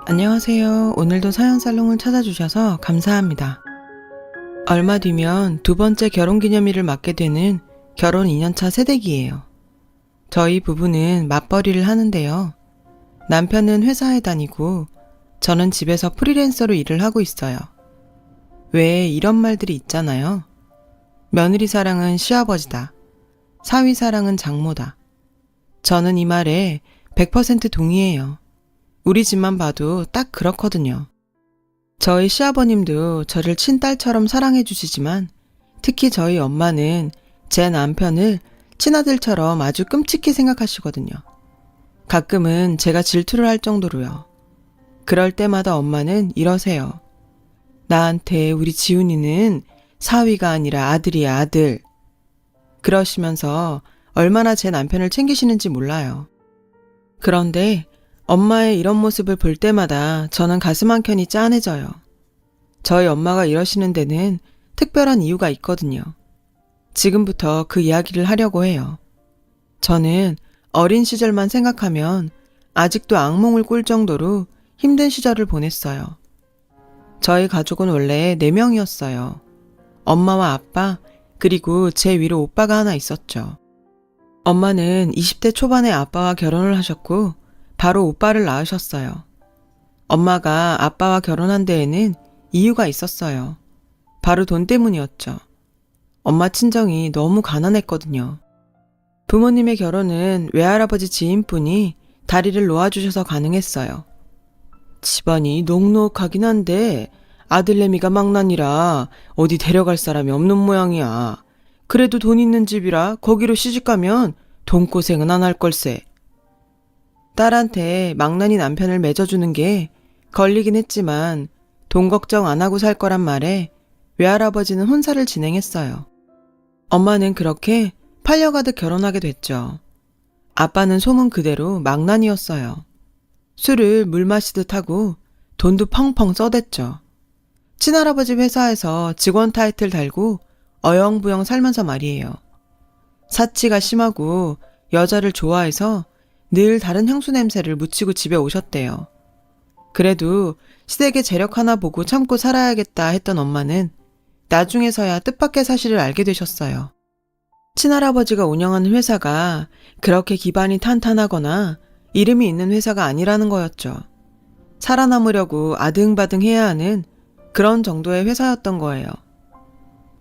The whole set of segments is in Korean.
안녕하세요. 오늘도 사연살롱을 찾아주셔서 감사합니다. 얼마 뒤면 두 번째 결혼기념일을 맞게 되는 결혼 2년차 새댁이에요. 저희 부부는 맞벌이를 하는데요. 남편은 회사에 다니고 저는 집에서 프리랜서로 일을 하고 있어요. 왜 이런 말들이 있잖아요. 며느리 사랑은 시아버지다. 사위 사랑은 장모다. 저는 이 말에 100% 동의해요. 우리 집만 봐도 딱 그렇거든요. 저희 시아버님도 저를 친딸처럼 사랑해 주시지만 특히 저희 엄마는 제 남편을 친아들처럼 아주 끔찍히 생각하시거든요. 가끔은 제가 질투를 할 정도로요. 그럴 때마다 엄마는 이러세요. 나한테 우리 지훈이는 사위가 아니라 아들이야, 아들. 그러시면서 얼마나 제 남편을 챙기시는지 몰라요. 그런데 엄마의 이런 모습을 볼 때마다 저는 가슴 한켠이 짠해져요. 저희 엄마가 이러시는 데는 특별한 이유가 있거든요. 지금부터 그 이야기를 하려고 해요. 저는 어린 시절만 생각하면 아직도 악몽을 꿀 정도로 힘든 시절을 보냈어요. 저희 가족은 원래 4명이었어요. 엄마와 아빠, 그리고 제 위로 오빠가 하나 있었죠. 엄마는 20대 초반에 아빠와 결혼을 하셨고 바로 오빠를 낳으셨어요. 엄마가 아빠와 결혼한 데에는 이유가 있었어요. 바로 돈 때문이었죠. 엄마 친정이 너무 가난했거든요. 부모님의 결혼은 외할아버지 지인분이 다리를 놓아주셔서 가능했어요. 집안이 녹록하긴 한데 아들내미가 망나니라 어디 데려갈 사람이 없는 모양이야. 그래도 돈 있는 집이라 거기로 시집가면 돈고생은 안 할 걸세. 딸한테 망나니 남편을 맺어주는 게 걸리긴 했지만 돈 걱정 안 하고 살 거란 말에 외할아버지는 혼사를 진행했어요. 엄마는 그렇게 팔려가듯 결혼하게 됐죠. 아빠는 소문 그대로 망나니였어요. 술을 물 마시듯 하고 돈도 펑펑 써댔죠. 친할아버지 회사에서 직원 타이틀 달고 어영부영 살면서 말이에요. 사치가 심하고 여자를 좋아해서 늘 다른 향수 냄새를 묻히고 집에 오셨대요. 그래도 시댁의 재력 하나 보고 참고 살아야겠다 했던 엄마는 나중에서야 뜻밖의 사실을 알게 되셨어요. 친할아버지가 운영하는 회사가 그렇게 기반이 탄탄하거나 이름이 있는 회사가 아니라는 거였죠. 살아남으려고 아등바등 해야 하는 그런 정도의 회사였던 거예요.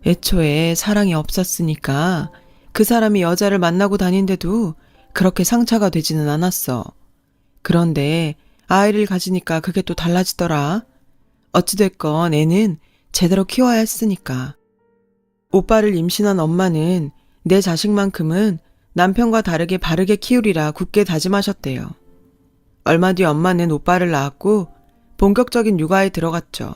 애초에 사랑이 없었으니까 그 사람이 여자를 만나고 다닌데도 그렇게 상처가 되지는 않았어. 그런데 아이를 가지니까 그게 또 달라지더라. 어찌됐건 애는 제대로 키워야 했으니까. 오빠를 임신한 엄마는 내 자식만큼은 남편과 다르게 바르게 키우리라 굳게 다짐하셨대요. 얼마 뒤 엄마는 오빠를 낳았고 본격적인 육아에 들어갔죠.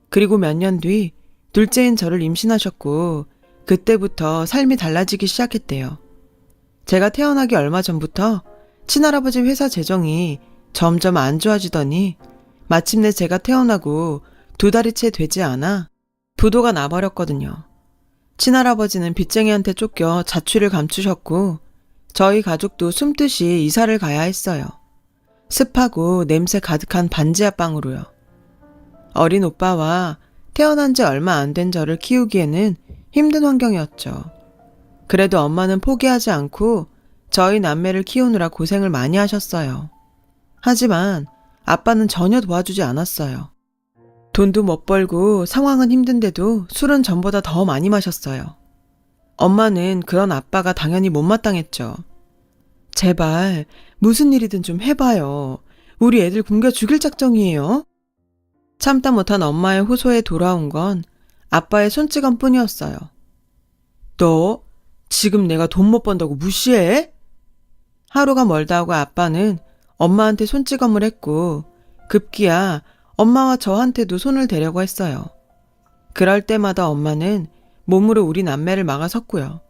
그리고 몇 년 뒤 둘째인 저를 임신하셨고 그때부터 삶이 달라지기 시작했대요. 제가 태어나기 얼마 전부터 친할아버지 회사 재정이 점점 안 좋아지더니 마침내 제가 태어나고 2달이 채 되지 않아 부도가 나버렸거든요. 친할아버지는 빚쟁이한테 쫓겨 자취를 감추셨고 저희 가족도 숨듯이 이사를 가야 했어요. 습하고 냄새 가득한 반지하 방으로요. 어린 오빠와 태어난 지 얼마 안 된 저를 키우기에는 힘든 환경이었죠. 그래도 엄마는 포기하지 않고 저희 남매를 키우느라 고생을 많이 하셨어요. 하지만 아빠는 전혀 도와주지 않았어요. 돈도 못 벌고 상황은 힘든데도 술은 전보다 더 많이 마셨어요. 엄마는 그런 아빠가 당연히 못마땅했죠. 제발 무슨 일이든 좀 해봐요. 우리 애들 굶겨 죽일 작정이에요. 참다 못한 엄마의 호소에 돌아온 건 아빠의 손찌검 뿐이었어요. 너 지금 내가 돈 못 번다고 무시해? 하루가 멀다 하고 아빠는 엄마한테 손찌검을 했고 급기야 엄마와 저한테도 손을 대려고 했어요. 그럴 때마다 엄마는 몸으로 우리 남매를 막아섰고요.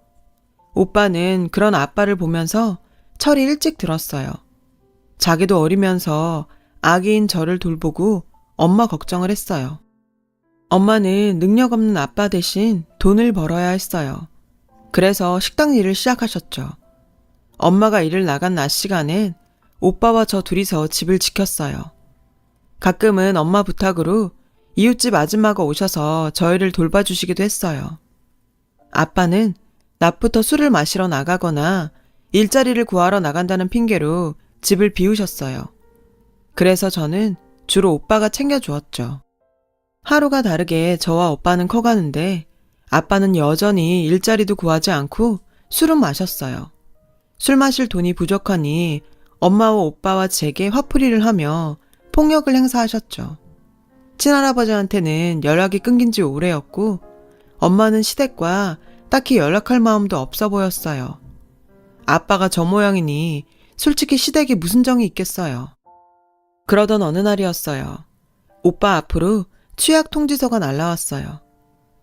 오빠는 그런 아빠를 보면서 철이 일찍 들었어요. 자기도 어리면서 아기인 저를 돌보고 엄마 걱정을 했어요. 엄마는 능력 없는 아빠 대신 돈을 벌어야 했어요. 그래서 식당 일을 시작하셨죠. 엄마가 일을 나간 낮 시간엔 오빠와 저 둘이서 집을 지켰어요. 가끔은 엄마 부탁으로 이웃집 아줌마가 오셔서 저희를 돌봐주시기도 했어요. 아빠는 낮부터 술을 마시러 나가거나 일자리를 구하러 나간다는 핑계로 집을 비우셨어요. 그래서 저는 주로 오빠가 챙겨주었죠. 하루가 다르게 저와 오빠는 커가는데 아빠는 여전히 일자리도 구하지 않고 술은 마셨어요. 술 마실 돈이 부족하니 엄마와 오빠와 제게 화풀이를 하며 폭력을 행사하셨죠. 친할아버지한테는 연락이 끊긴 지 오래였고 엄마는 시댁과 딱히 연락할 마음도 없어 보였어요. 아빠가 저 모양이니 솔직히 시댁에 무슨 정이 있겠어요. 그러던 어느 날이었어요. 오빠 앞으로 취약 통지서가 날라왔어요.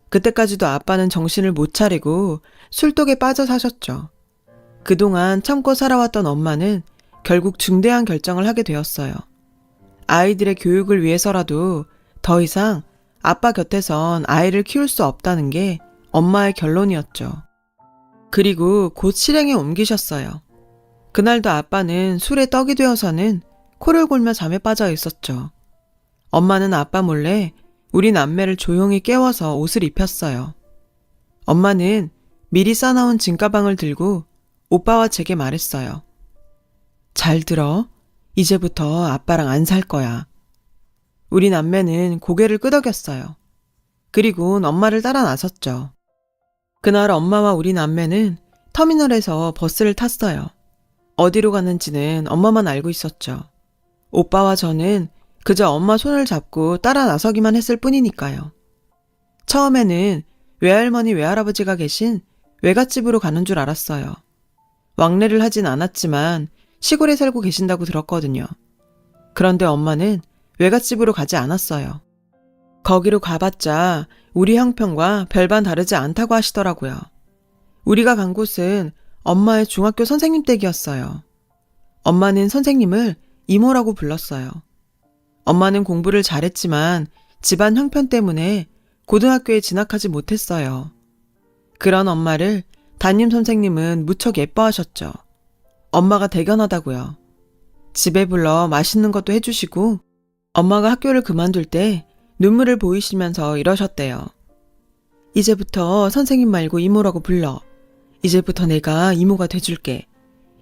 그때까지도 아빠는 정신을 못 차리고 술독에 빠져 사셨죠. 그동안 참고 살아왔던 엄마는 결국 중대한 결정을 하게 되었어요. 아이들의 교육을 위해서라도 더 이상 아빠 곁에선 아이를 키울 수 없다는 게 엄마의 결론이었죠. 그리고 곧 실행에 옮기셨어요. 그날도 아빠는 술에 떡이 되어서는 코를 골며 잠에 빠져 있었죠. 엄마는 아빠 몰래 우리 남매를 조용히 깨워서 옷을 입혔어요. 엄마는 미리 싸놓은 짐가방을 들고 오빠와 제게 말했어요. 잘 들어. 이제부터 아빠랑 안 살 거야. 우리 남매는 고개를 끄덕였어요. 그리고 엄마를 따라 나섰죠. 그날 엄마와 우리 남매는 터미널에서 버스를 탔어요. 어디로 가는지는 엄마만 알고 있었죠. 오빠와 저는 그저 엄마 손을 잡고 따라 나서기만 했을 뿐이니까요. 처음에는 외할머니 외할아버지가 계신 외갓집으로 가는 줄 알았어요. 왕래를 하진 않았지만 시골에 살고 계신다고 들었거든요. 그런데 엄마는 외갓집으로 가지 않았어요. 거기로 가봤자 우리 형편과 별반 다르지 않다고 하시더라고요. 우리가 간 곳은 엄마의 중학교 선생님 댁이었어요. 엄마는 선생님을 이모라고 불렀어요. 엄마는 공부를 잘했지만 집안 형편 때문에 고등학교에 진학하지 못했어요. 그런 엄마를 담임 선생님은 무척 예뻐하셨죠. 엄마가 대견하다고요. 집에 불러 맛있는 것도 해주시고 엄마가 학교를 그만둘 때 눈물을 보이시면서 이러셨대요. 이제부터 선생님 말고 이모라고 불러. 이제부터 내가 이모가 돼줄게.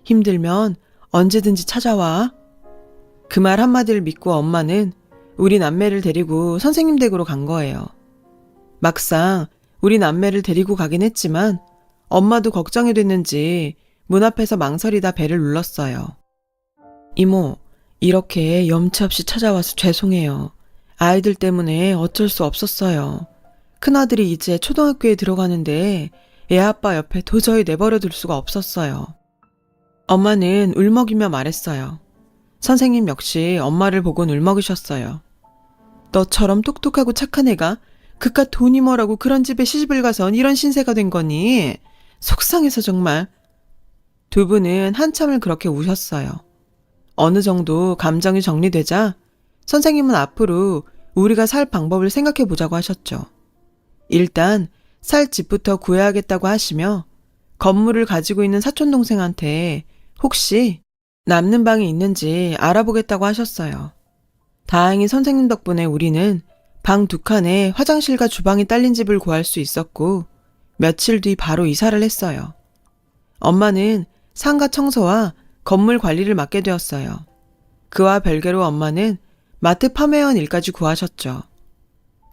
힘들면 언제든지 찾아와. 그 말 한마디를 믿고 엄마는 우리 남매를 데리고 선생님 댁으로 간 거예요. 막상 우리 남매를 데리고 가긴 했지만 엄마도 걱정이 됐는지 문 앞에서 망설이다 배를 눌렀어요. 이모, 이렇게 염치 없이 찾아와서 죄송해요. 아이들 때문에 어쩔 수 없었어요. 큰아들이 이제 초등학교에 들어가는데 애아빠 옆에 도저히 내버려 둘 수가 없었어요. 엄마는 울먹이며 말했어요. 선생님 역시 엄마를 보곤 울먹이셨어요. 너처럼 똑똑하고 착한 애가 그깟 돈이 뭐라고 그런 집에 시집을 가선 이런 신세가 된 거니? 속상해서 정말. 두 분은 한참을 그렇게 우셨어요. 어느 정도 감정이 정리되자 선생님은 앞으로 우리가 살 방법을 생각해 보자고 하셨죠. 일단 살 집부터 구해야겠다고 하시며 건물을 가지고 있는 사촌동생한테 혹시 남는 방이 있는지 알아보겠다고 하셨어요. 다행히 선생님 덕분에 우리는 방 2칸에 화장실과 주방이 딸린 집을 구할 수 있었고 며칠 뒤 바로 이사를 했어요. 엄마는 상가 청소와 건물 관리를 맡게 되었어요. 그와 별개로 엄마는 마트 판매원 일까지 구하셨죠.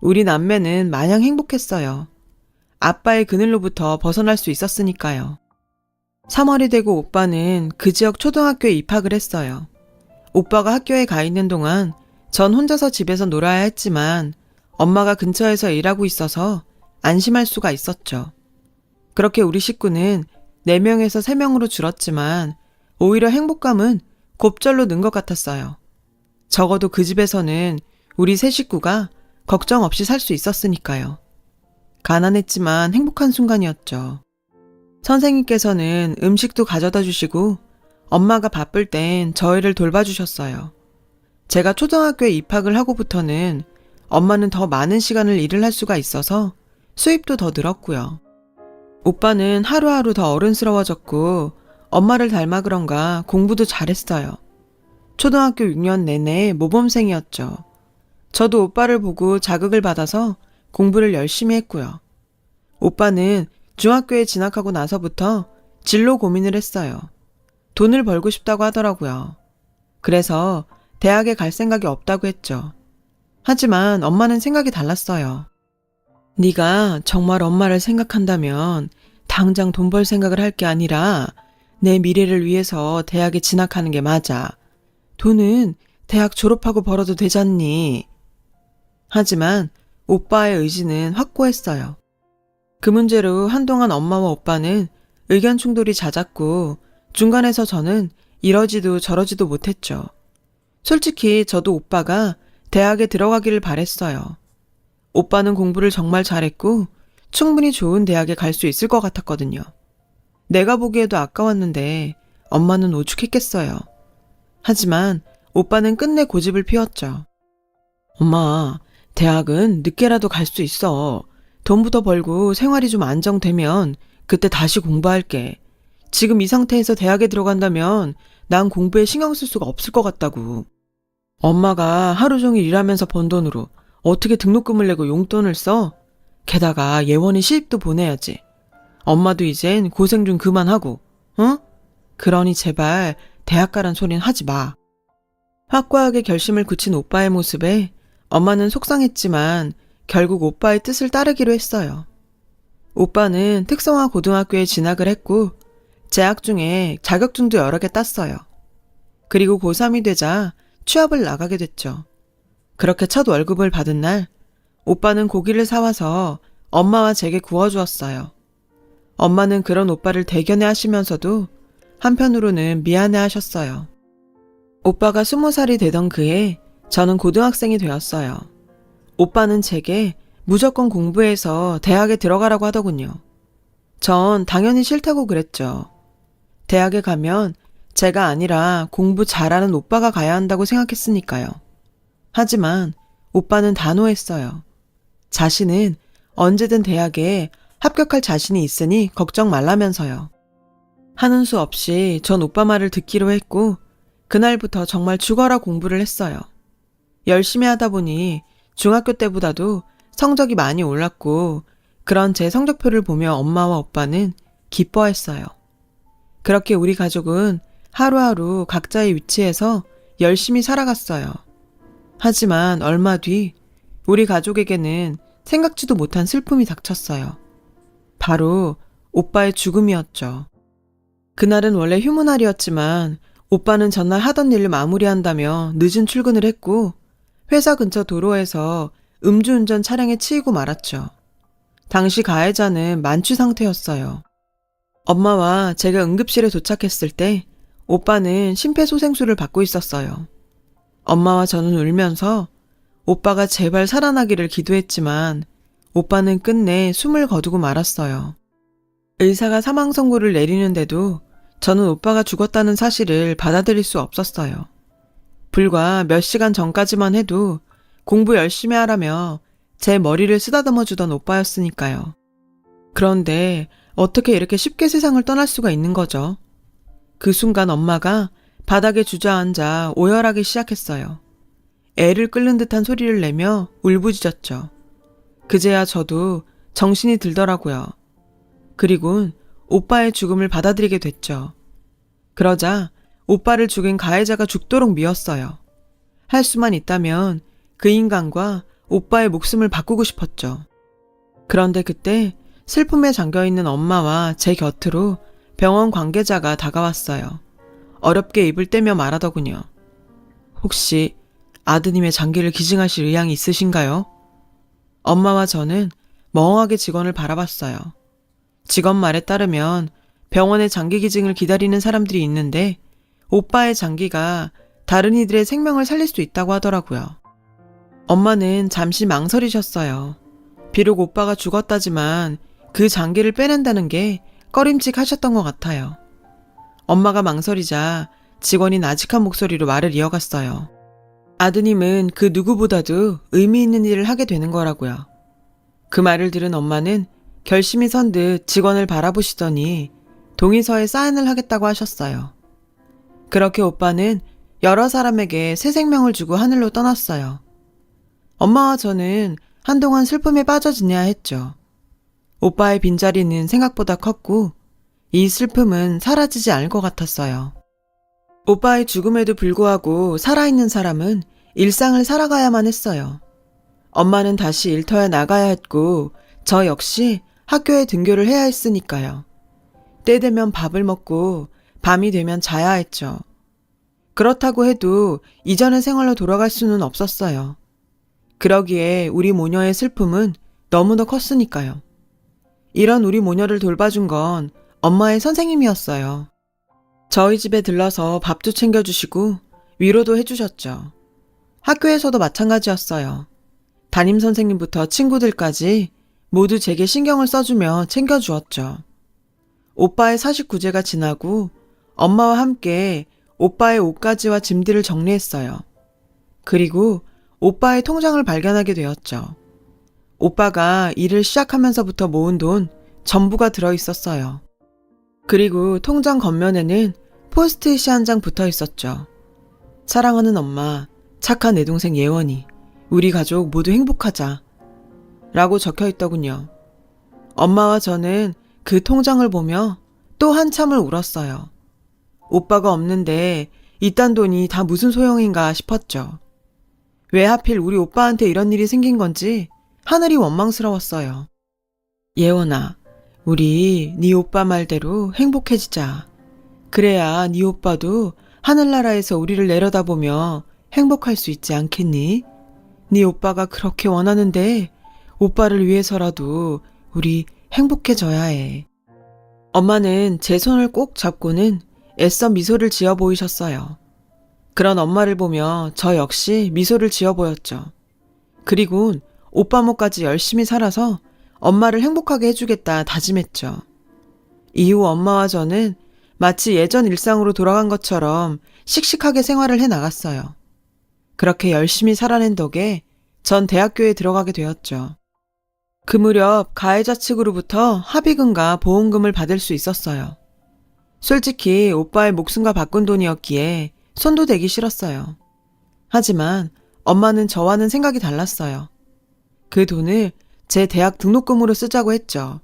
우리 남매는 마냥 행복했어요. 아빠의 그늘로부터 벗어날 수 있었으니까요. 3월이 되고 오빠는 그 지역 초등학교에 입학을 했어요. 오빠가 학교에 가 있는 동안 전 혼자서 집에서 놀아야 했지만 엄마가 근처에서 일하고 있어서 안심할 수가 있었죠. 그렇게 우리 식구는 4명에서 3명으로 줄었지만 오히려 행복감은 곱절로 는 것 같았어요. 적어도 그 집에서는 우리 3 식구가 걱정 없이 살 수 있었으니까요. 가난했지만 행복한 순간이었죠. 선생님께서는 음식도 가져다 주시고 엄마가 바쁠 땐 저희를 돌봐주셨어요. 제가 초등학교에 입학을 하고부터는 엄마는 더 많은 시간을 일을 할 수가 있어서 수입도 더 늘었고요. 오빠는 하루하루 더 어른스러워졌고 엄마를 닮아 그런가 공부도 잘했어요. 초등학교 6년 내내 모범생이었죠. 저도 오빠를 보고 자극을 받아서 공부를 열심히 했고요. 오빠는 중학교에 진학하고 나서부터 진로 고민을 했어요. 돈을 벌고 싶다고 하더라고요. 그래서 대학에 갈 생각이 없다고 했죠. 하지만 엄마는 생각이 달랐어요. 네가 정말 엄마를 생각한다면 당장 돈 벌 생각을 할 게 아니라 내 미래를 위해서 대학에 진학하는 게 맞아. 돈은 대학 졸업하고 벌어도 되잖니. 하지만 오빠의 의지는 확고했어요. 그 문제로 한동안 엄마와 오빠는 의견 충돌이 잦았고 중간에서 저는 이러지도 저러지도 못했죠. 솔직히 저도 오빠가 대학에 들어가기를 바랬어요. 오빠는 공부를 정말 잘했고 충분히 좋은 대학에 갈 수 있을 것 같았거든요. 내가 보기에도 아까웠는데 엄마는 오죽했겠어요. 하지만 오빠는 끝내 고집을 피웠죠. 엄마, 대학은 늦게라도 갈 수 있어. 돈부터 벌고 생활이 좀 안정되면 그때 다시 공부할게. 지금 이 상태에서 대학에 들어간다면 난 공부에 신경 쓸 수가 없을 것 같다고. 엄마가 하루 종일 일하면서 번 돈으로 어떻게 등록금을 내고 용돈을 써? 게다가 예원이 시집도 보내야지. 엄마도 이젠 고생 좀 그만하고, 응? 그러니 제발 대학 가란 소린 하지 마. 확고하게 결심을 굳힌 오빠의 모습에 엄마는 속상했지만 결국 오빠의 뜻을 따르기로 했어요. 오빠는 특성화 고등학교에 진학을 했고 재학 중에 자격증도 여러 개 땄어요. 그리고 고3이 되자 취업을 나가게 됐죠. 그렇게 첫 월급을 받은 날 오빠는 고기를 사와서 엄마와 제게 구워주었어요. 엄마는 그런 오빠를 대견해 하시면서도 한편으로는 미안해 하셨어요. 오빠가 20살이 되던 그해 저는 고등학생이 되었어요. 오빠는 제게 무조건 공부해서 대학에 들어가라고 하더군요. 전 당연히 싫다고 그랬죠. 대학에 가면 제가 아니라 공부 잘하는 오빠가 가야 한다고 생각했으니까요. 하지만 오빠는 단호했어요. 자신은 언제든 대학에 합격할 자신이 있으니 걱정 말라면서요. 하는 수 없이 전 오빠 말을 듣기로 했고 그날부터 정말 죽어라 공부를 했어요. 열심히 하다 보니 중학교 때보다도 성적이 많이 올랐고 그런 제 성적표를 보며 엄마와 오빠는 기뻐했어요. 그렇게 우리 가족은 하루하루 각자의 위치에서 열심히 살아갔어요. 하지만 얼마 뒤 우리 가족에게는 생각지도 못한 슬픔이 닥쳤어요. 바로 오빠의 죽음이었죠. 그날은 원래 휴무날이었지만 오빠는 전날 하던 일을 마무리한다며 늦은 출근을 했고 회사 근처 도로에서 음주운전 차량에 치이고 말았죠. 당시 가해자는 만취 상태였어요. 엄마와 제가 응급실에 도착했을 때 오빠는 심폐소생술을 받고 있었어요. 엄마와 저는 울면서 오빠가 제발 살아나기를 기도했지만 오빠는 끝내 숨을 거두고 말았어요. 의사가 사망 선고를 내리는데도 저는 오빠가 죽었다는 사실을 받아들일 수 없었어요. 불과 몇 시간 전까지만 해도 공부 열심히 하라며 제 머리를 쓰다듬어 주던 오빠였으니까요. 그런데 어떻게 이렇게 쉽게 세상을 떠날 수가 있는 거죠? 그 순간 엄마가 바닥에 주저앉아 오열하기 시작했어요. 애를 끓는 듯한 소리를 내며 울부짖었죠. 그제야 저도 정신이 들더라고요. 그리곤 오빠의 죽음을 받아들이게 됐죠. 그러자 오빠를 죽인 가해자가 죽도록 미웠어요. 할 수만 있다면 그 인간과 오빠의 목숨을 바꾸고 싶었죠. 그런데 그때 슬픔에 잠겨있는 엄마와 제 곁으로 병원 관계자가 다가왔어요. 어렵게 입을 떼며 말하더군요. 혹시 아드님의 장기를 기증하실 의향이 있으신가요? 엄마와 저는 멍하게 직원을 바라봤어요. 직원 말에 따르면 병원의 장기 기증을 기다리는 사람들이 있는데 오빠의 장기가 다른 이들의 생명을 살릴 수 있다고 하더라고요. 엄마는 잠시 망설이셨어요. 비록 오빠가 죽었다지만 그 장기를 빼낸다는 게 꺼림칙하셨던 것 같아요. 엄마가 망설이자 직원이 나직한 목소리로 말을 이어갔어요. 아드님은 그 누구보다도 의미 있는 일을 하게 되는 거라고요. 그 말을 들은 엄마는 결심이 선 듯 직원을 바라보시더니 동의서에 사인을 하겠다고 하셨어요. 그렇게 오빠는 여러 사람에게 새 생명을 주고 하늘로 떠났어요. 엄마와 저는 한동안 슬픔에 빠져 지내야 했죠. 오빠의 빈자리는 생각보다 컸고 이 슬픔은 사라지지 않을 것 같았어요. 오빠의 죽음에도 불구하고 살아있는 사람은 일상을 살아가야만 했어요. 엄마는 다시 일터에 나가야 했고 저 역시 학교에 등교를 해야 했으니까요. 때 되면 밥을 먹고 밤이 되면 자야 했죠. 그렇다고 해도 이전의 생활로 돌아갈 수는 없었어요. 그러기에 우리 모녀의 슬픔은 너무도 컸으니까요. 이런 우리 모녀를 돌봐준 건 엄마의 선생님이었어요. 저희 집에 들러서 밥도 챙겨주시고 위로도 해주셨죠. 학교에서도 마찬가지였어요. 담임 선생님부터 친구들까지 모두 제게 신경을 써주며 챙겨주었죠. 오빠의 49제가 지나고 엄마와 함께 오빠의 옷가지와 짐들을 정리했어요. 그리고 오빠의 통장을 발견하게 되었죠. 오빠가 일을 시작하면서부터 모은 돈 전부가 들어있었어요. 그리고 통장 겉면에는 포스트잇이 한 장 붙어 있었죠. 사랑하는 엄마, 착한 내 동생 예원이, 우리 가족 모두 행복하자 라고 적혀 있더군요. 엄마와 저는 그 통장을 보며 또 한참을 울었어요. 오빠가 없는데 이딴 돈이 다 무슨 소용인가 싶었죠. 왜 하필 우리 오빠한테 이런 일이 생긴 건지 하늘이 원망스러웠어요. 예원아, 우리 네 오빠 말대로 행복해지자. 그래야 네 오빠도 하늘나라에서 우리를 내려다보며 행복할 수 있지 않겠니? 네 오빠가 그렇게 원하는데 오빠를 위해서라도 우리 행복해져야 해. 엄마는 제 손을 꼭 잡고는 애써 미소를 지어 보이셨어요. 그런 엄마를 보며 저 역시 미소를 지어 보였죠. 그리곤 오빠 몫까지 열심히 살아서 엄마를 행복하게 해주겠다 다짐했죠. 이후 엄마와 저는 마치 예전 일상으로 돌아간 것처럼 씩씩하게 생활을 해 나갔어요. 그렇게 열심히 살아낸 덕에 전 대학교에 들어가게 되었죠. 그 무렵 가해자 측으로부터 합의금과 보험금을 받을 수 있었어요. 솔직히 오빠의 목숨과 바꾼 돈이었기에 손도 대기 싫었어요. 하지만 엄마는 저와는 생각이 달랐어요. 그 돈을 제 대학 등록금으로 쓰자고 했죠.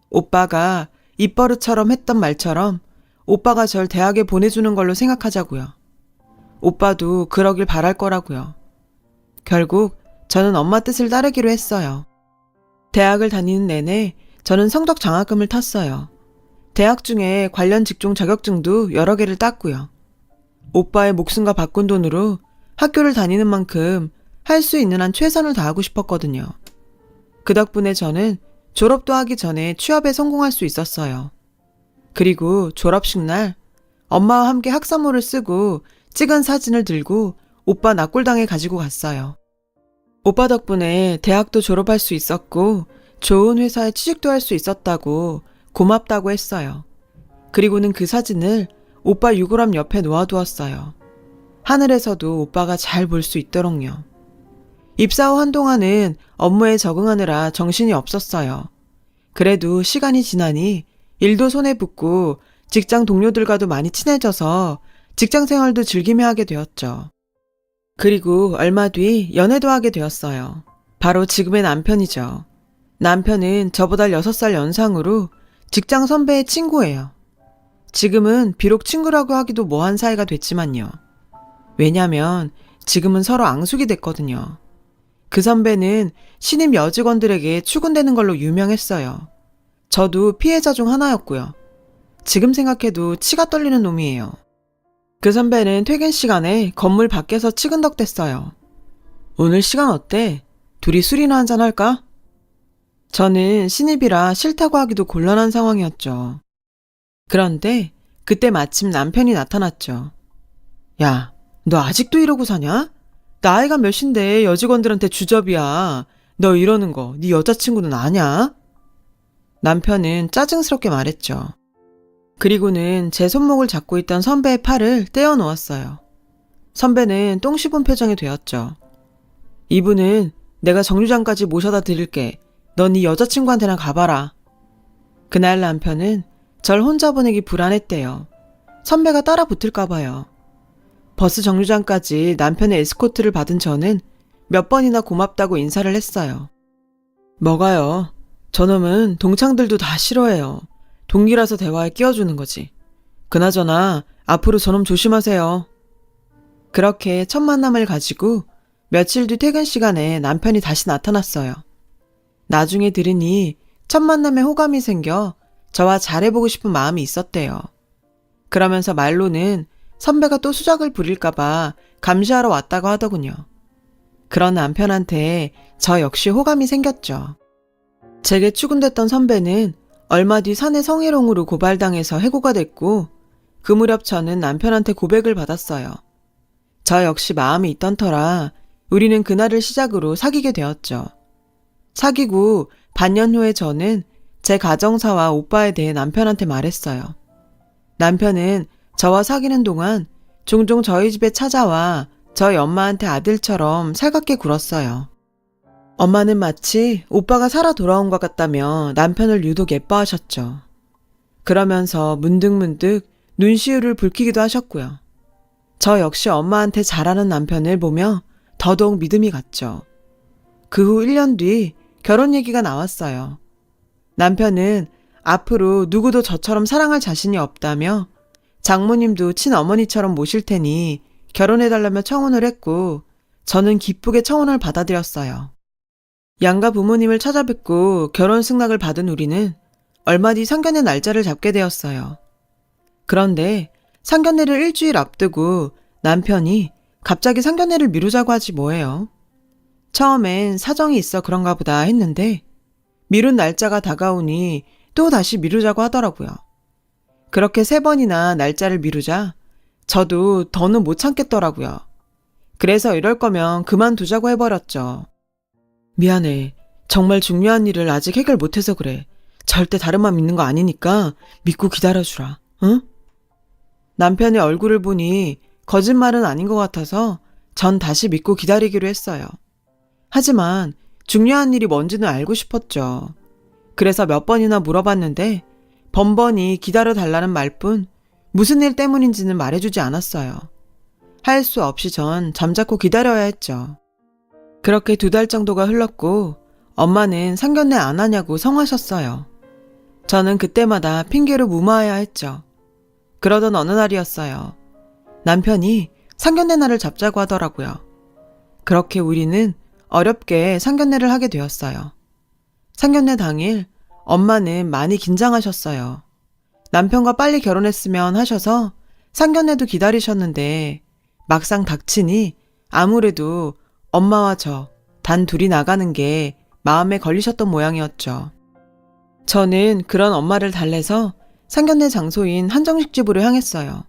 오빠가 입버릇처럼 했던 말처럼 오빠가 절 대학에 보내주는 걸로 생각하자고요. 오빠도 그러길 바랄 거라고요. 결국 저는 엄마 뜻을 따르기로 했어요. 대학을 다니는 내내 저는 성적 장학금을 탔어요. 대학 중에 관련 직종 자격증도 여러 개를 땄고요. 오빠의 목숨과 바꾼 돈으로 학교를 다니는 만큼 할 수 있는 한 최선을 다하고 싶었거든요. 그 덕분에 저는 졸업도 하기 전에 취업에 성공할 수 있었어요. 그리고 졸업식 날 엄마와 함께 학사모를 쓰고 찍은 사진을 들고 오빠 납골당에 가지고 갔어요. 오빠 덕분에 대학도 졸업할 수 있었고 좋은 회사에 취직도 할 수 있었다고 고맙다고 했어요. 그리고는 그 사진을 오빠 유골함 옆에 놓아두었어요. 하늘에서도 오빠가 잘 볼 수 있도록요. 입사 후 한동안은 업무에 적응하느라 정신이 없었어요. 그래도 시간이 지나니 일도 손에 붙고 직장 동료들과도 많이 친해져서 직장 생활도 즐기며 하게 되었죠. 그리고 얼마 뒤 연애도 하게 되었어요. 바로 지금의 남편이죠. 남편은 저보다 6살 연상으로 직장 선배의 친구예요. 지금은 비록 친구라고 하기도 뭐한 사이가 됐지만요. 왜냐면 지금은 서로 앙숙이 됐거든요. 그 선배는 신입 여직원들에게 추근되는 걸로 유명했어요. 저도 피해자 중 하나였고요. 지금 생각해도 치가 떨리는 놈이에요. 그 선배는 퇴근 시간에 건물 밖에서 치근덕댔어요. 오늘 시간 어때? 둘이 술이나 한잔 할까? 저는 신입이라 싫다고 하기도 곤란한 상황이었죠. 그런데 그때 마침 남편이 나타났죠. 야, 너 아직도 이러고 사냐? 나이가 몇인데 여직원들한테 주접이야. 너 이러는 거 네 여자친구는 아냐? 남편은 짜증스럽게 말했죠. 그리고는 제 손목을 잡고 있던 선배의 팔을 떼어 놓았어요. 선배는 똥 씹은 표정이 되었죠. 이분은 내가 정류장까지 모셔다 드릴게. 넌 네 여자친구한테나 가봐라. 그날 남편은 절 혼자 보내기 불안했대요. 선배가 따라 붙을까 봐요. 버스 정류장까지 남편의 에스코트를 받은 저는 몇 번이나 고맙다고 인사를 했어요. 뭐가요? 저놈은 동창들도 다 싫어해요. 동기라서 대화에 끼워주는 거지. 그나저나 앞으로 저놈 조심하세요. 그렇게 첫 만남을 가지고 며칠 뒤 퇴근 시간에 남편이 다시 나타났어요. 나중에 들으니 첫 만남에 호감이 생겨 저와 잘해보고 싶은 마음이 있었대요. 그러면서 말로는 선배가 또 수작을 부릴까봐 감시하러 왔다고 하더군요. 그런 남편한테 저 역시 호감이 생겼죠. 제게 추근댔던 선배는 얼마 뒤 사내 성희롱으로 고발당해서 해고가 됐고 그 무렵 저는 남편한테 고백을 받았어요. 저 역시 마음이 있던 터라 우리는 그날을 시작으로 사귀게 되었죠. 사귀고 반년 후에 저는 제 가정사와 오빠에 대해 남편한테 말했어요. 남편은 저와 사귀는 동안 종종 저희 집에 찾아와 저희 엄마한테 아들처럼 살갑게 굴었어요. 엄마는 마치 오빠가 살아 돌아온 것 같다며 남편을 유독 예뻐하셨죠. 그러면서 문득문득 눈시울을 붉히기도 하셨고요. 저 역시 엄마한테 잘하는 남편을 보며 더더욱 믿음이 갔죠. 그 후 1년 뒤 결혼 얘기가 나왔어요. 남편은 앞으로 누구도 저처럼 사랑할 자신이 없다며 장모님도 친어머니처럼 모실 테니 결혼해달라며 청혼을 했고 저는 기쁘게 청혼을 받아들였어요. 양가 부모님을 찾아뵙고 결혼 승낙을 받은 우리는 얼마 뒤 상견례 날짜를 잡게 되었어요. 그런데 상견례를 일주일 앞두고 남편이 갑자기 상견례를 미루자고 하지 뭐예요. 처음엔 사정이 있어 그런가 보다 했는데 미룬 날짜가 다가오니 또 다시 미루자고 하더라고요. 그렇게 3번이나 날짜를 미루자 저도 더는 못 참겠더라고요. 그래서 이럴 거면 그만두자고 해버렸죠. 미안해. 정말 중요한 일을 아직 해결 못해서 그래. 절대 다른 맘 있는 거 아니니까 믿고 기다려주라. 응? 남편의 얼굴을 보니 거짓말은 아닌 것 같아서 전 다시 믿고 기다리기로 했어요. 하지만 중요한 일이 뭔지는 알고 싶었죠. 그래서 몇 번이나 물어봤는데 번번이 기다려달라는 말뿐 무슨 일 때문인지는 말해주지 않았어요. 할 수 없이 전 잠자코 기다려야 했죠. 그렇게 2달 정도가 흘렀고 엄마는 상견례 안 하냐고 성하셨어요. 저는 그때마다 핑계로 무마해야 했죠. 그러던 어느 날이었어요. 남편이 상견례 날을 잡자고 하더라고요. 그렇게 우리는 어렵게 상견례를 하게 되었어요. 상견례 당일 엄마는 많이 긴장하셨어요. 남편과 빨리 결혼했으면 하셔서 상견례도 기다리셨는데 막상 닥치니 아무래도 엄마와 저 단 둘이 나가는 게 마음에 걸리셨던 모양이었죠. 저는 그런 엄마를 달래서 상견례 장소인 한정식집으로 향했어요.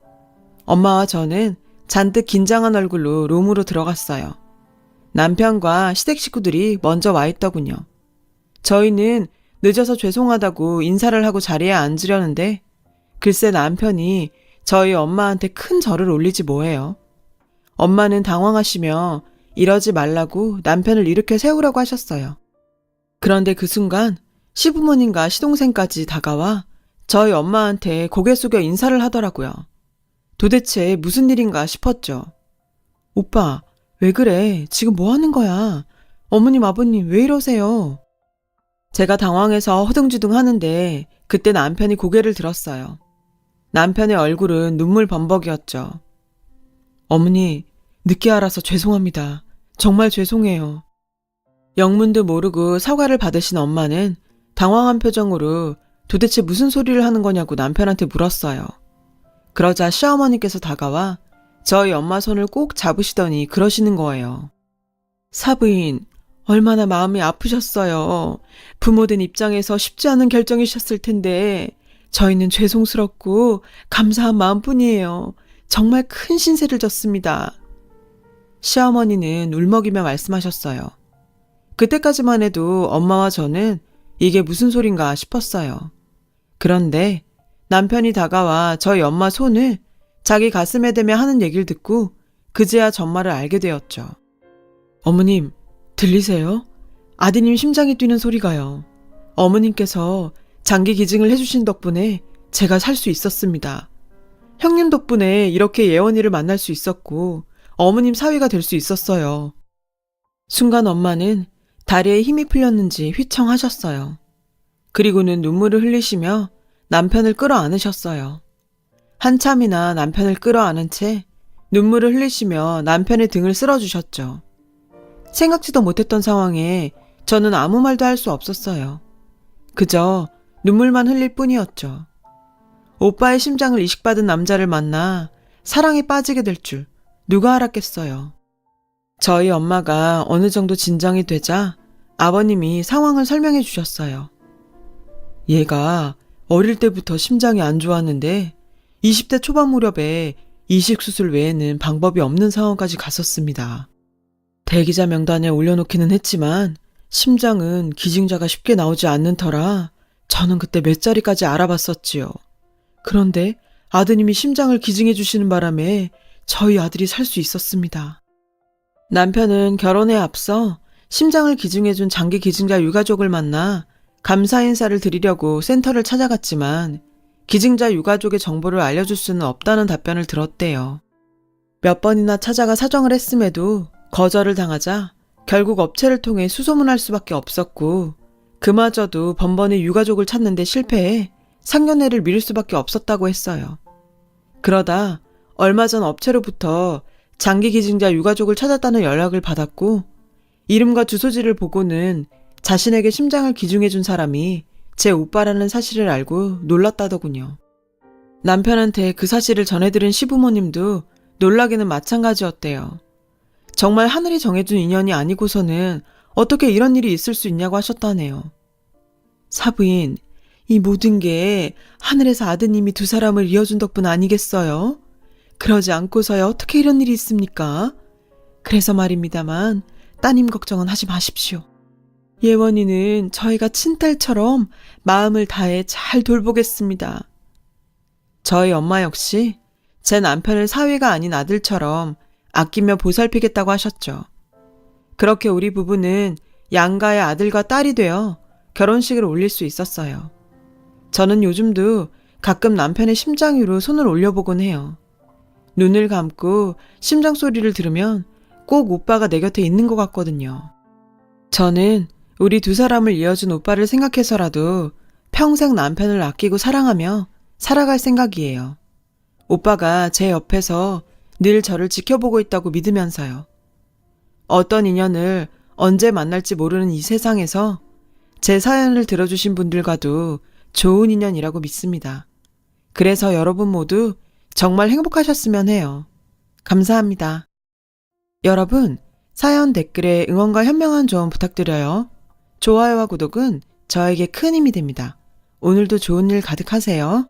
엄마와 저는 잔뜩 긴장한 얼굴로 룸으로 들어갔어요. 남편과 시댁 식구들이 먼저 와 있더군요. 저희는 늦어서 죄송하다고 인사를 하고 자리에 앉으려는데 글쎄 남편이 저희 엄마한테 큰 절을 올리지 뭐예요. 엄마는 당황하시며 이러지 말라고 남편을 일으켜 세우라고 하셨어요. 그런데 그 순간 시부모님과 시동생까지 다가와 저희 엄마한테 고개 숙여 인사를 하더라고요. 도대체 무슨 일인가 싶었죠. 오빠, 왜 그래? 지금 뭐 하는 거야? 어머님, 아버님, 왜 이러세요? 제가 당황해서 허둥지둥 하는데 그때 남편이 고개를 들었어요. 남편의 얼굴은 눈물 범벅이었죠. 어머니, 늦게 알아서 죄송합니다. 정말 죄송해요. 영문도 모르고 사과를 받으신 엄마는 당황한 표정으로 도대체 무슨 소리를 하는 거냐고 남편한테 물었어요. 그러자 시어머니께서 다가와 저희 엄마 손을 꼭 잡으시더니 그러시는 거예요. 사부인, 얼마나 마음이 아프셨어요. 부모된 입장에서 쉽지 않은 결정이셨을 텐데 저희는 죄송스럽고 감사한 마음뿐이에요. 정말 큰 신세를 졌습니다. 시어머니는 울먹이며 말씀하셨어요. 그때까지만 해도 엄마와 저는 이게 무슨 소린가 싶었어요. 그런데 남편이 다가와 저희 엄마 손을 자기 가슴에 대며 하는 얘기를 듣고 그제야 전말을 알게 되었죠. 어머님, 들리세요? 아드님 심장이 뛰는 소리가요. 어머님께서 장기 기증을 해주신 덕분에 제가 살 수 있었습니다. 형님 덕분에 이렇게 예원이를 만날 수 있었고 어머님 사위가 될 수 있었어요. 순간 엄마는 다리에 힘이 풀렸는지 휘청하셨어요. 그리고는 눈물을 흘리시며 남편을 끌어안으셨어요. 한참이나 남편을 끌어안은 채 눈물을 흘리시며 남편의 등을 쓸어주셨죠. 생각지도 못했던 상황에 저는 아무 말도 할 수 없었어요. 그저 눈물만 흘릴 뿐이었죠. 오빠의 심장을 이식받은 남자를 만나 사랑에 빠지게 될 줄 누가 알았겠어요. 저희 엄마가 어느 정도 진정이 되자 아버님이 상황을 설명해 주셨어요. 얘가 어릴 때부터 심장이 안 좋았는데 20대 초반 무렵에 이식수술 외에는 방법이 없는 상황까지 갔었습니다. 대기자 명단에 올려놓기는 했지만 심장은 기증자가 쉽게 나오지 않는 터라 저는 그때 몇 자리까지 알아봤었지요. 그런데 아드님이 심장을 기증해 주시는 바람에 저희 아들이 살 수 있었습니다. 남편은 결혼에 앞서 심장을 기증해준 장기 기증자 유가족을 만나 감사 인사를 드리려고 센터를 찾아갔지만 기증자 유가족의 정보를 알려줄 수는 없다는 답변을 들었대요. 몇 번이나 찾아가 사정을 했음에도 거절을 당하자 결국 업체를 통해 수소문할 수밖에 없었고 그마저도 번번이 유가족을 찾는데 실패해 상견례를 미룰 수밖에 없었다고 했어요. 그러다 얼마 전 업체로부터 장기 기증자 유가족을 찾았다는 연락을 받았고 이름과 주소지를 보고는 자신에게 심장을 기증해준 사람이 제 오빠라는 사실을 알고 놀랐다더군요. 남편한테 그 사실을 전해들은 시부모님도 놀라기는 마찬가지였대요. 정말 하늘이 정해준 인연이 아니고서는 어떻게 이런 일이 있을 수 있냐고 하셨다네요. 사부인, 이 모든 게 하늘에서 아드님이 두 사람을 이어준 덕분 아니겠어요? 그러지 않고서야 어떻게 이런 일이 있습니까? 그래서 말입니다만 따님 걱정은 하지 마십시오. 예원이는 저희가 친딸처럼 마음을 다해 잘 돌보겠습니다. 저희 엄마 역시 제 남편을 사위가 아닌 아들처럼 아끼며 보살피겠다고 하셨죠. 그렇게 우리 부부는 양가의 아들과 딸이 되어 결혼식을 올릴 수 있었어요. 저는 요즘도 가끔 남편의 심장 위로 손을 올려보곤 해요. 눈을 감고 심장 소리를 들으면 꼭 오빠가 내 곁에 있는 것 같거든요. 저는 우리 두 사람을 이어준 오빠를 생각해서라도 평생 남편을 아끼고 사랑하며 살아갈 생각이에요. 오빠가 제 옆에서 늘 저를 지켜보고 있다고 믿으면서요. 어떤 인연을 언제 만날지 모르는 이 세상에서 제 사연을 들어주신 분들과도 좋은 인연이라고 믿습니다. 그래서 여러분 모두 정말 행복하셨으면 해요. 감사합니다. 여러분, 사연 댓글에 응원과 현명한 조언 부탁드려요. 좋아요와 구독은 저에게 큰 힘이 됩니다. 오늘도 좋은 일 가득하세요.